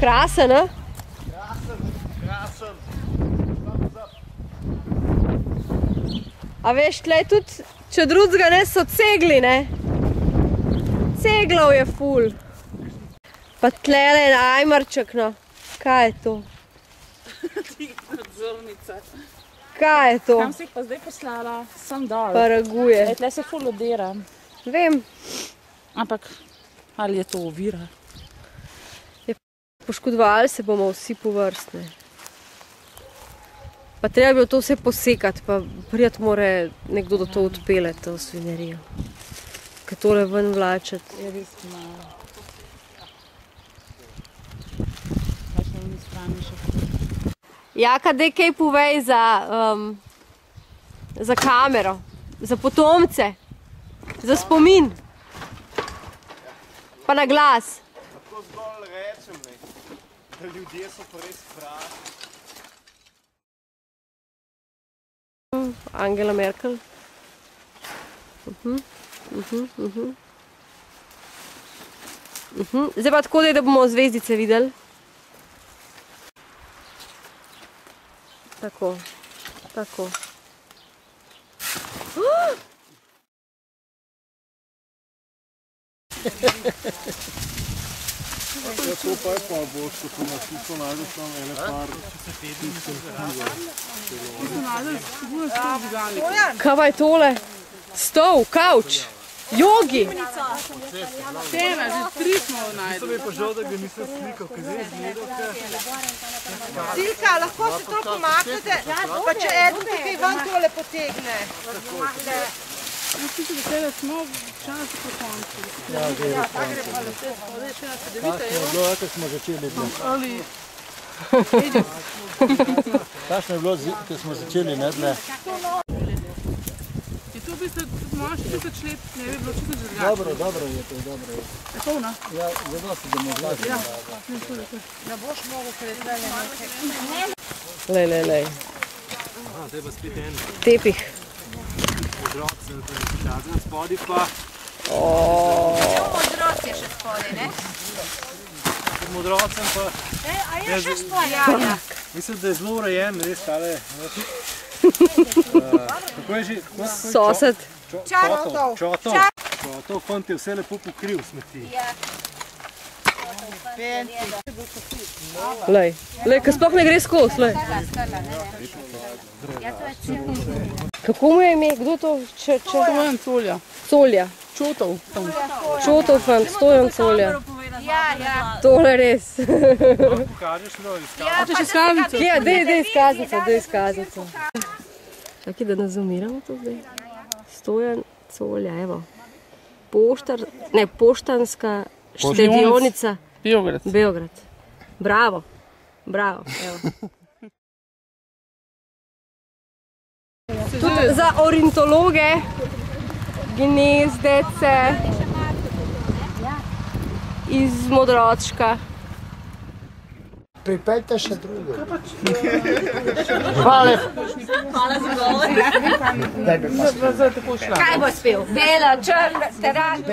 Krasen, ne? Krasen. A veš, tlej tudi, če drugega ne, so cegli, ne? Ceglov je ful. Pa tlele en ajmarček, no. Kaj je to? Nadzornica. Kaj je to? Kam si jih pa zdaj poslala? Sem dol. Pa raguje. Tle se ful odira. Vem. Ampak, ali je to ovira? Poškodovali se bomo vsi po vrstne. Pa treba bi to vse posekati, pa prijat more nekdo do to odpele, to svinerijo. Kaj tole ven vlačati. Je res malo. Pač na oni strani še. Jaka, dej kaj povej za kamero, za potomce, za spomin. Pa na glas. Lahko zgolj rečem, ne, da ljudje so pa res pravi. Angela Merkel. Zdaj pa tako, da bomo zvezdice videli. Tako, tako. Ja, to pa je pa boš, ko se nas tisto najdeš tam ene par Kaj pa je tole? Stol, kavč, jogi. Tema, že 3 smo najdli. To bi pa žal, da ga nisem slikal, kaj zdaj izgledal, Silka, lahko se to pomaknete, pa če eden tukaj ven tole potegne. Mislim, da smo čas po koncu. Ja, gre po koncu. Tako smo začeli. Takšno je bilo, ko smo začeli, ne tle. Je to v bistvu, moraš 1000 let, ne bi bilo čisto drugače. Dobro je to, dobro je. Je to, ne? Ja, zelo se bomo vlačili. Ne boš mogel, ker je tle nekaj. Lej, lej, lej. Aha, zdaj pa spet en. Tepih. Modroc, na spodi pa. Modroc je še spodaj, ne? Pod modrocem pa. A je še spodaj? Ja. Mislim, da je zelo urejen, res tale. Kako je že? Sosed. Čotov, fant je vse lepo pokril smeti. Lej, lej, ko sploh ne gre skozi, lej. Kako mu je ime? Kdo to? Stojan Colja. Colja. Čotov. Čotov fant, Stojan Colja. Ja. Tole res. Pokažeš no, Hočeš izkaznico? Kje, dej izkaznico. Čakaj, da nazumiramo to zdaj. Stojan Colja, evo. Poštanska štedionica. Beograd. Bravo. Bravo, evo. Tudi za ornitologe, gnezdece iz Modročka. Pripeljte še drugo. Hvala za govor. Kaj bo spel? Bela, črna, teran.